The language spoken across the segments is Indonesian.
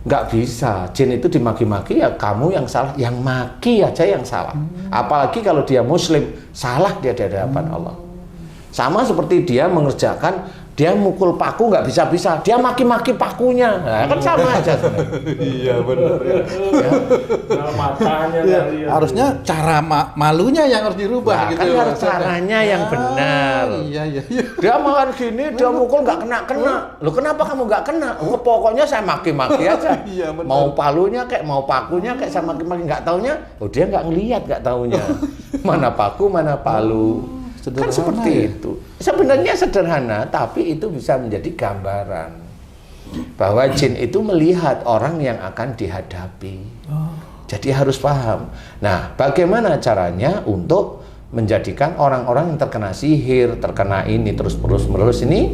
Nggak bisa, jin itu dimaki-maki ya kamu yang salah, yang maki aja yang salah. Apalagi kalau dia muslim, salah dia di hadapan Allah. Sama seperti dia mengerjakan, dia mukul paku nggak bisa-bisa, dia maki-maki pakunya, nah, kan sama aja sebenarnya. Iya benar ya. Nah, matanya Ya, dari harusnya cara malunya yang harus Nah, dirubah gitu. kan harus caranya yang benar. Iya. Dia makan gini, dia mukul nggak kena. Loh kenapa kamu nggak kena? Oh, pokoknya saya maki-maki aja. Iya, benar. Mau palunya kayak mau pakunya kayak saya maki-maki, nggak taunya. Oh dia nggak ngelihat nggak taunya. Mana paku mana palu. Kan seperti ya? itu. Sebenarnya sederhana, tapi itu bisa menjadi gambaran bahwa jin itu melihat orang yang akan dihadapi. Jadi harus paham. Nah, bagaimana caranya untuk menjadikan orang-orang yang terkena sihir, terkena ini terus-menerus ini,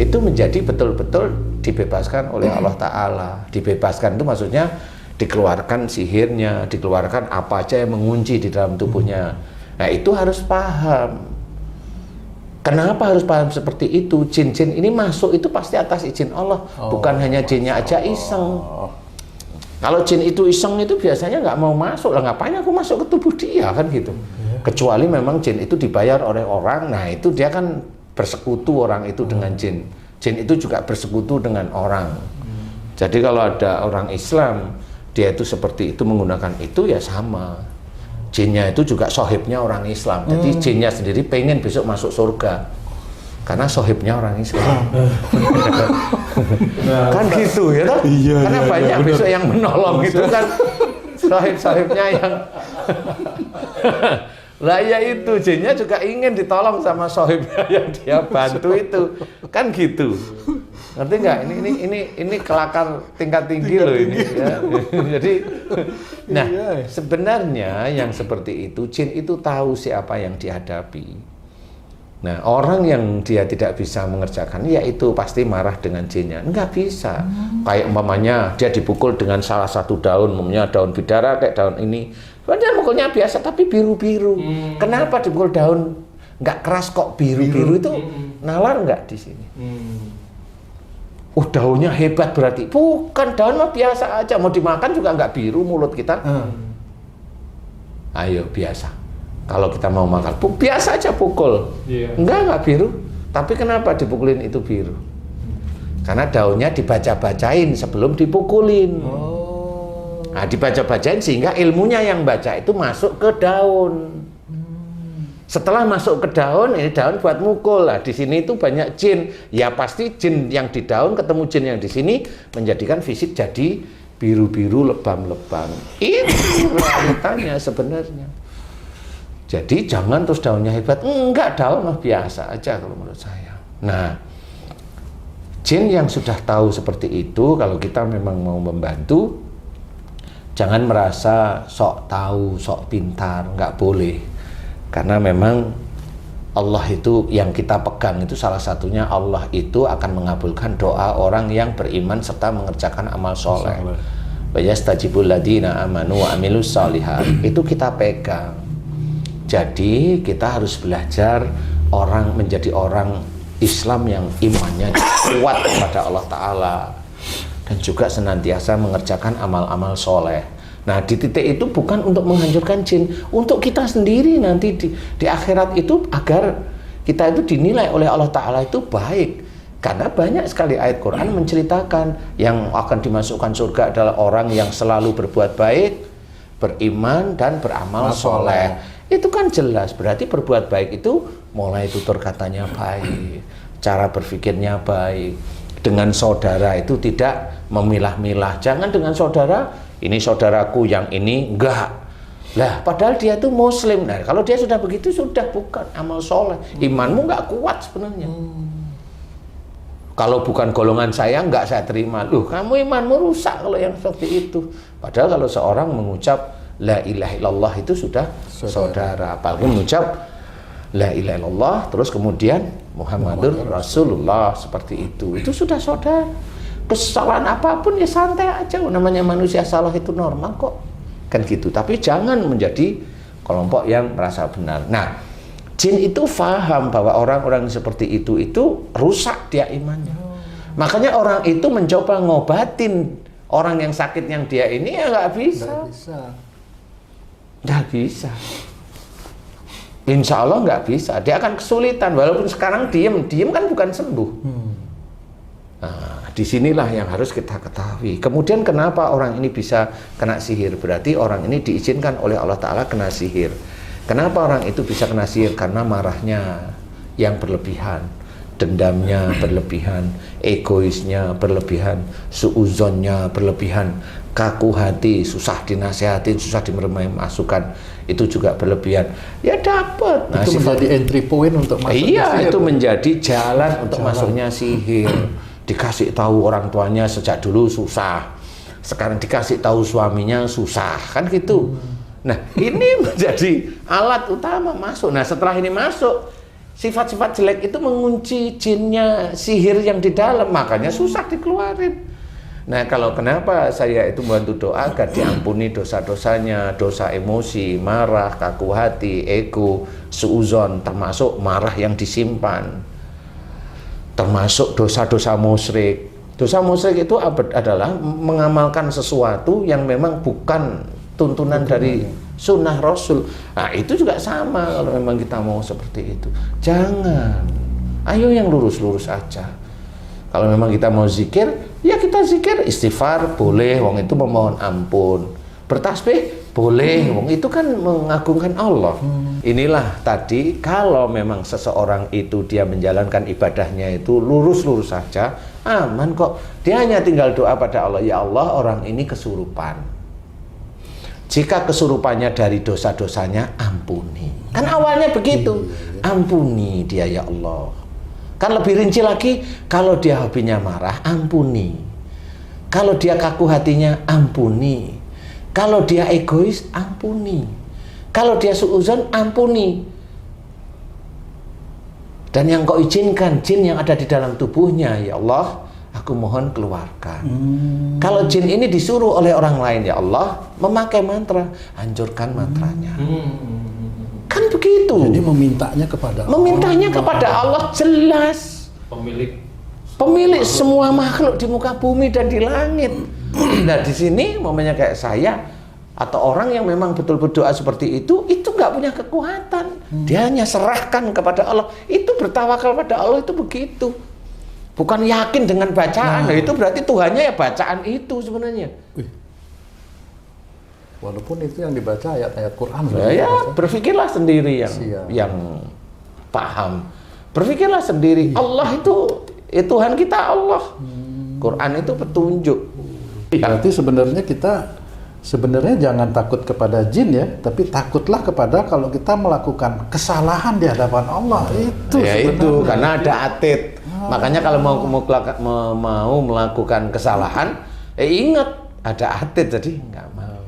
itu menjadi betul-betul dibebaskan oleh Allah Ta'ala. Dibebaskan itu maksudnya dikeluarkan sihirnya, dikeluarkan apa aja yang mengunci di dalam tubuhnya. Nah, itu harus paham. Kenapa harus paham seperti itu? Jin-jin ini masuk itu pasti atas izin Allah, bukan hanya jinnya aja iseng. Kalau jin itu iseng itu biasanya nggak mau masuk lah, ngapain aku masuk ke tubuh dia kan gitu. Kecuali memang jin itu dibayar oleh orang, nah itu dia kan bersekutu orang itu dengan jin. Jin itu juga bersekutu dengan orang. Jadi kalau ada orang Islam, dia itu seperti itu menggunakan itu ya sama. Jinnya itu juga sohibnya orang Islam. Jadi jinnya sendiri pengen besok masuk surga karena sohibnya orang Islam. Kan gitu ya toh? Iya, karena iya, banyak iya, besok yang menolong itu kan sohib-sohibnya yang lah ya itu jinnya juga ingin ditolong sama sohibnya yang dia bantu itu kan gitu. Ngerti nggak? Ini kelakar tingkat tinggi loh ini. Ya. Jadi, nah sebenarnya yang seperti itu jin itu tahu siapa yang dihadapi. Nah orang yang dia tidak bisa mengerjakan, ya itu pasti marah dengan jinnya. Nggak bisa. Kayak umpamanya dia dipukul dengan salah satu daun, umpamanya daun bidara kayak daun ini. Padahal mukulnya biasa tapi biru-biru. Kenapa dipukul daun? Nggak keras kok biru-biru itu nalar nggak di sini? Daunnya hebat berarti. Bukan, daun mah biasa aja. Mau dimakan juga nggak biru mulut kita. Ayo, biasa. Kalau kita mau makan, biasa aja pukul. Nggak biru. Tapi kenapa dipukulin itu biru? Karena daunnya dibaca-bacain sebelum dipukulin. Nah, dibaca-bacain sehingga ilmunya yang baca itu masuk ke daun. Setelah masuk ke daun, ini daun buat mukul. Lah di sini itu banyak jin. Ya pasti jin yang di daun ketemu jin yang di sini menjadikan fisik jadi biru-biru lebam-lebam. Itu realitanya sebenarnya. Jadi jangan terus daunnya hebat. Enggak, daun mah biasa aja kalau menurut saya. Nah, jin yang sudah tahu seperti itu, kalau kita memang mau membantu, jangan merasa sok tahu, sok pintar, nggak boleh. Karena memang Allah itu yang kita pegang itu salah satunya Allah itu akan mengabulkan doa orang yang beriman serta mengerjakan amal soleh. Wa yastajibul ladina amanu wa amilus sholihat. Itu kita pegang. Jadi kita harus belajar menjadi orang Islam yang imannya kuat kepada Allah Ta'ala dan juga senantiasa mengerjakan amal-amal soleh. Nah di titik itu bukan untuk menghancurkan jin, untuk kita sendiri nanti di akhirat itu agar kita itu dinilai oleh Allah Ta'ala itu baik. Karena banyak sekali ayat Quran menceritakan yang akan dimasukkan surga adalah orang yang selalu berbuat baik, beriman dan beramal soleh. Itu kan jelas, berarti berbuat baik itu mulai tutur katanya baik, cara berpikirnya baik, dengan saudara itu tidak memilah-milah. Jangan dengan saudara, ini saudaraku, yang ini enggak. Lah, padahal dia itu muslim. Nah, kalau dia sudah begitu, sudah bukan amal soleh. Imanmu enggak kuat sebenarnya. Kalau bukan golongan saya, enggak saya terima. Loh, kamu imanmu rusak kalau yang seperti itu. Padahal kalau seorang mengucap la ilaha illallah itu sudah saudara. Apalagi mengucap la ilaha illallah, terus kemudian Muhammadur Rasulullah seperti itu sudah saudara. Kesalahan apapun ya santai aja, namanya manusia salah itu normal kok, kan gitu. Tapi jangan menjadi kelompok yang merasa benar. Nah, jin itu paham bahwa orang-orang seperti itu rusak dia imannya. Makanya orang itu mencoba ngobatin Orang yang sakit yang dia ini ya nggak bisa. Nggak bisa. Nggak bisa. Insya Allah nggak bisa. Dia akan kesulitan. Walaupun sekarang diem kan bukan sembuh. Nah, disinilah yang harus kita ketahui. Kemudian kenapa orang ini bisa kena sihir? Berarti orang ini diizinkan oleh Allah Ta'ala kena sihir. Kenapa orang itu bisa kena sihir? Karena marahnya yang berlebihan, dendamnya berlebihan, egoisnya berlebihan, suuzonnya berlebihan, kaku hati, susah dinasehatin, susah dimeremai masukan, itu juga berlebihan. Ya dapat. Nah, itu menjadi entry point untuk masuk. Iya, itu menjadi jalan untuk masuknya sihir. Dikasih tahu orang tuanya sejak dulu susah, sekarang dikasih tahu suaminya susah, kan gitu. Nah, ini menjadi alat utama masuk. Nah, setelah ini masuk, sifat-sifat jelek itu mengunci jinnya, sihir yang di dalam, makanya susah dikeluarin. Nah, kalau kenapa saya itu bantu doa agar diampuni dosa-dosanya, dosa emosi, marah, kaku hati, ego, suuzon, termasuk marah yang disimpan, termasuk dosa-dosa musyrik. Dosa musyrik itu adalah mengamalkan sesuatu yang memang bukan tuntunan dari sunnah Rasul. Nah, itu juga sama kalau memang kita mau seperti itu. Jangan. Ayo yang lurus-lurus aja. Kalau memang kita mau zikir, ya kita zikir, istighfar boleh, wong itu memohon ampun. Bertasbih boleh, wong itu kan mengagungkan Allah. Inilah tadi, kalau memang seseorang itu dia menjalankan ibadahnya itu lurus-lurus saja, aman kok. Dia hanya tinggal doa pada Allah, ya Allah, orang ini kesurupan. Jika kesurupannya dari dosa-dosanya, ampuni. Kan awalnya begitu, ampuni dia ya Allah. Kan lebih rinci lagi, kalau dia hobinya marah, ampuni. Kalau dia kaku hatinya, ampuni. Kalau dia egois, ampuni. Kalau dia suuzon, ampuni. Dan yang kau izinkan, jin yang ada di dalam tubuhnya, ya Allah, aku mohon keluarkan. Kalau jin ini disuruh oleh orang lain, ya Allah, memakai mantra, hancurkan mantranya. Kan begitu. Jadi memintanya kepada Allah. Memintanya kepada Allah, jelas. Pemilik semua makhluk di muka bumi dan di langit. Nah, di sini momennya kayak saya atau orang yang memang betul-betul doa seperti itu nggak punya kekuatan. Dia hanya serahkan kepada Allah. Itu bertawakal pada Allah itu begitu. Bukan yakin dengan bacaan. Nah, itu berarti Tuhannya ya bacaan itu sebenarnya. Walaupun itu yang dibaca ayat-ayat Quran. Ya, berpikirlah sendiri yang paham. Berpikirlah sendiri. Allah itu Tuhan kita Allah. Quran itu petunjuk. Berarti sebenarnya kita jangan takut kepada jin ya, tapi takutlah kepada kalau kita melakukan kesalahan di hadapan Allah. Itu ya sebenarnya. Itu karena ada atid. Makanya kalau mau melakukan kesalahan, ingat ada atid, jadi nggak mau.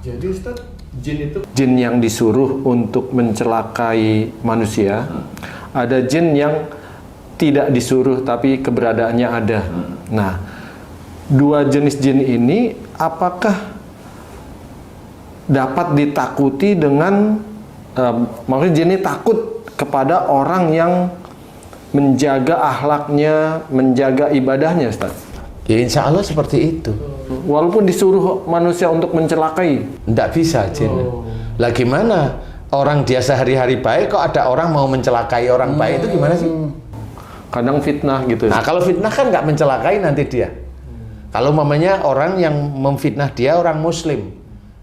Jadi Ustaz, jin yang disuruh untuk mencelakai manusia, ada jin yang tidak disuruh tapi keberadaannya ada. Nah, dua jenis jin ini apakah dapat ditakuti dengan maksudnya jin ini takut kepada orang yang menjaga akhlaknya, menjaga ibadahnya, Ustaz? Ya insya Allah seperti itu. Walaupun disuruh manusia untuk mencelakai, nggak bisa jin. Lah gimana? Orang dia sehari-hari baik, kok ada orang mau mencelakai orang baik, itu gimana sih? Kadang fitnah gitu. Nah, kalau fitnah kan nggak mencelakai nanti dia. Kalau umpamanya orang yang memfitnah dia orang muslim,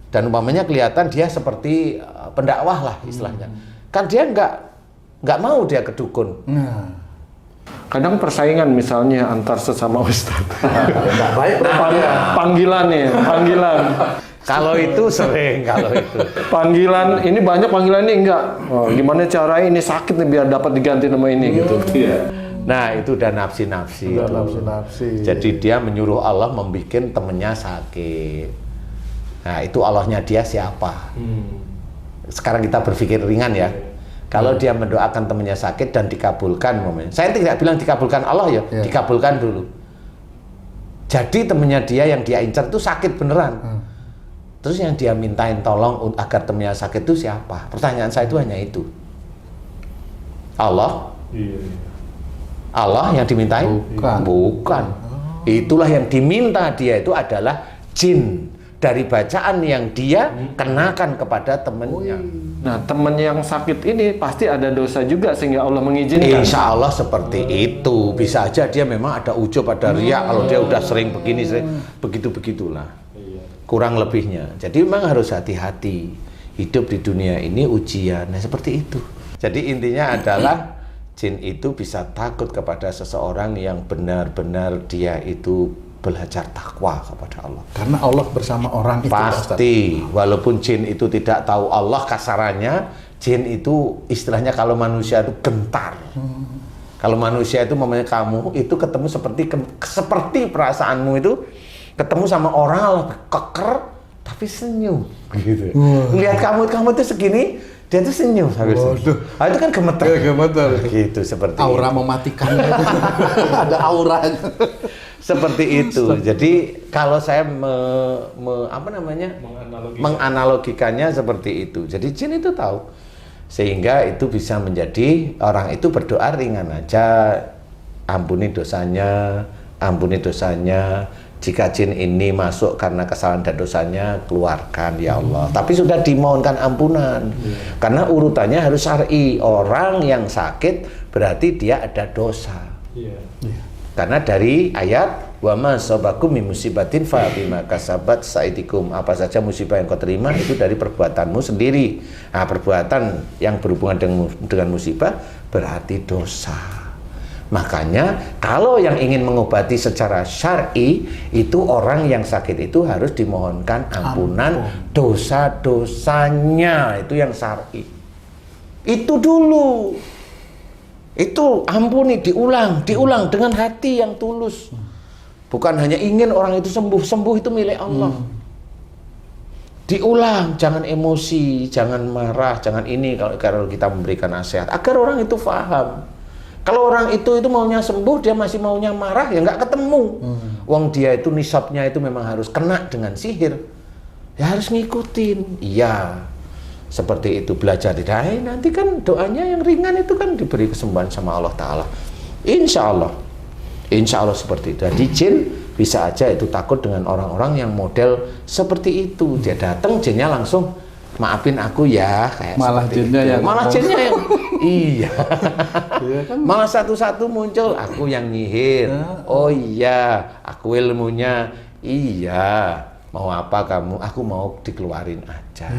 dan umpamanya kelihatan dia seperti pendakwah lah istilahnya, kan dia nggak mau dia ke dukun. Kadang persaingan misalnya antar sesama ustadz. Nggak baik. Panggilan. Kalau itu sering, kalau itu. Panggilan, ini banyak panggilan ini enggak. Oh, gimana caranya ini sakit nih biar dapat diganti nama ini gitu. Nah, itu udah nafsi-nafsi. Jadi dia menyuruh Allah membuat temennya sakit. Nah, itu Allahnya dia siapa? Sekarang kita berpikir ringan ya. Kalau dia mendoakan temannya sakit dan dikabulkan, saya tidak bilang dikabulkan Allah ya, dikabulkan dulu. Jadi temannya dia yang dia incar itu sakit beneran. Terus yang dia mintain tolong agar temannya sakit itu siapa? Pertanyaan saya itu hanya itu. Allah? Allah yang dimintain? Bukan. Itulah yang diminta dia itu adalah jin dari bacaan yang dia kenakan kepada temannya. Nah, teman yang sakit ini pasti ada dosa juga sehingga Allah mengizinkan. Insya Allah seperti itu. Bisa aja dia memang ada ujub, ada riya. Kalau dia udah sering begini, begitulah. Kurang lebihnya. Jadi memang harus hati-hati. Hidup di dunia ini ujian. Nah, seperti itu. Jadi intinya adalah jin itu bisa takut kepada seseorang yang benar-benar dia itu belajar takwa kepada Allah. Karena Allah bersama orang itu. Pasti, walaupun jin itu tidak tahu Allah kasarannya, jin itu istilahnya kalau manusia itu gentar. Kalau manusia itu namanya kamu itu ketemu seperti perasaanmu itu ketemu sama orang keker tapi senyum gitu. Lihat kamu itu segini, dia tuh senyum sambil senyum. Itu kan gemeter. Gemeter. Gitu seperti aura itu. mematikan. Ada auranya. Seperti itu. Jadi kalau saya menganalogikannya seperti itu. Jadi jin itu tahu, sehingga itu bisa menjadi orang itu berdoa ringan aja, ampuni dosanya. Jika jin ini masuk karena kesalahan dan dosanya, keluarkan ya Allah. Tapi sudah dimohonkan ampunan. Karena urutannya harus syar'i. Orang yang sakit berarti dia ada dosa. Karena dari ayat wa ma sabakum min musibatin fa bima kasabat saidikum, apa saja musibah yang kau terima itu dari perbuatanmu sendiri. Nah, perbuatan yang berhubungan dengan musibah berarti dosa. Makanya kalau yang ingin mengobati secara syar'i itu orang yang sakit itu harus dimohonkan ampunan dosa-dosanya, itu yang syar'i. Itu dulu. Itu ampuni, diulang dengan hati yang tulus. Bukan hanya ingin orang itu sembuh itu milik Allah. Diulang, jangan emosi, jangan marah, jangan ini kalau kita memberikan nasihat agar orang itu paham. Kalau orang itu maunya sembuh, dia masih maunya marah, ya nggak ketemu. Wong dia itu nisabnya itu memang harus kena dengan sihir. Ya harus ngikutin. Iya. Seperti itu, belajar tidak, nanti kan doanya yang ringan itu kan diberi kesembuhan sama Allah Ta'ala. Insya Allah seperti itu. Jadi jin bisa aja itu takut dengan orang-orang yang model seperti itu. Dia datang, jinnya langsung maafin aku ya, kayak malah jinnya yang iya. Malah satu-satu muncul, aku yang nyihir. Oh iya, aku ilmunya. Iya, mau apa kamu? Aku mau dikeluarin aja.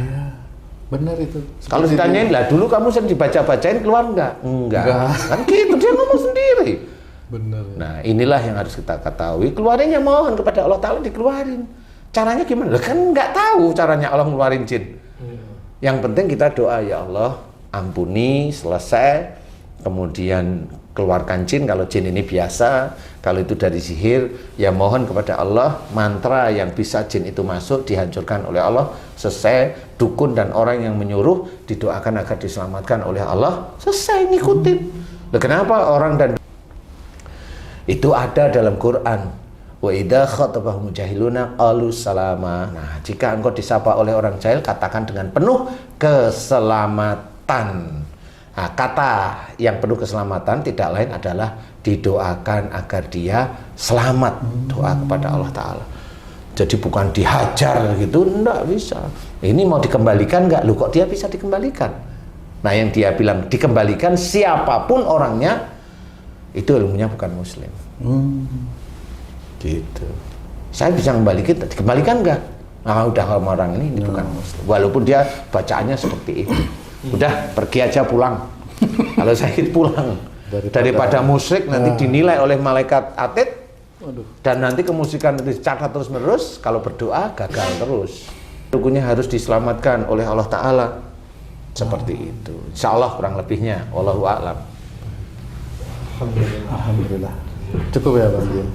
Benar itu. Kalau ditanyain lah, dulu kamu sering dibaca-bacain keluar nggak? Enggak. Kan gitu, dia ngomong sendiri. Benar. Nah, inilah yang harus kita ketahui. Keluarinnya mohon kepada Allah Ta'ala dikeluarin. Caranya gimana? Kan nggak tahu caranya Allah ngeluarin jin. Yang penting kita doa, ya Allah, ampuni, selesai. Kemudian keluarkan jin kalau jin ini biasa. Kalau itu dari sihir, ya mohon kepada Allah mantra yang bisa jin itu masuk dihancurkan oleh Allah, selesai. Dukun dan orang yang menyuruh didoakan agar diselamatkan oleh Allah, selesai, ngikutin. Nah, kenapa orang dan itu ada dalam Quran, wa idza khatabahum jahiluna qalu salama. Nah, jika engkau disapa oleh orang jahil, katakan dengan penuh keselamatan. Nah, kata yang penuh keselamatan tidak lain adalah didoakan agar dia selamat, doa kepada Allah Ta'ala. Jadi bukan dihajar gitu, enggak bisa. Ini mau dikembalikan enggak? Loh, kok dia bisa dikembalikan? Nah, yang dia bilang dikembalikan siapapun orangnya, itu ilmunya bukan muslim. Gitu. Saya bisa dikembalikan enggak? Nah, udah kalau orang ini bukan muslim. Walaupun dia bacaannya seperti itu. Udah, pergi aja pulang. Kalau sakit pulang. Daripada musyrik nanti dinilai oleh malaikat atid. Dan nanti kemusikan itu dicatat terus-menerus. Kalau berdoa gagal terus. Rukunnya harus diselamatkan oleh Allah Ta'ala. Seperti itu. Insya Allah kurang lebihnya. Wallahu a'lam. Alhamdulillah. Cukup ya Bang Jin.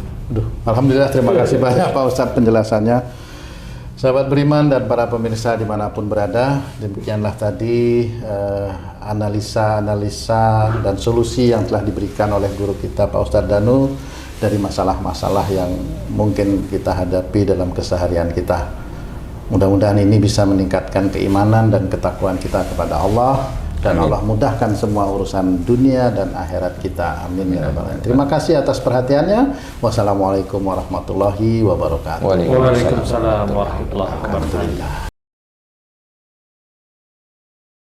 Alhamdulillah, terima kasih banyak Pak Ustadz penjelasannya. Sahabat beriman dan para pemirsa dimanapun berada, demikianlah tadi analisa dan solusi yang telah diberikan oleh guru kita Pak Ustadz Danu dari masalah-masalah yang mungkin kita hadapi dalam keseharian kita. Mudah-mudahan ini bisa meningkatkan keimanan dan ketakwaan kita kepada Allah dan Allah mudahkan semua urusan dunia dan akhirat kita. Amin ya rabbal alamin. Terima kasih atas perhatiannya. Wassalamualaikum warahmatullahi wabarakatuh. Waalaikumsalam warahmatullahi wabarakatuh.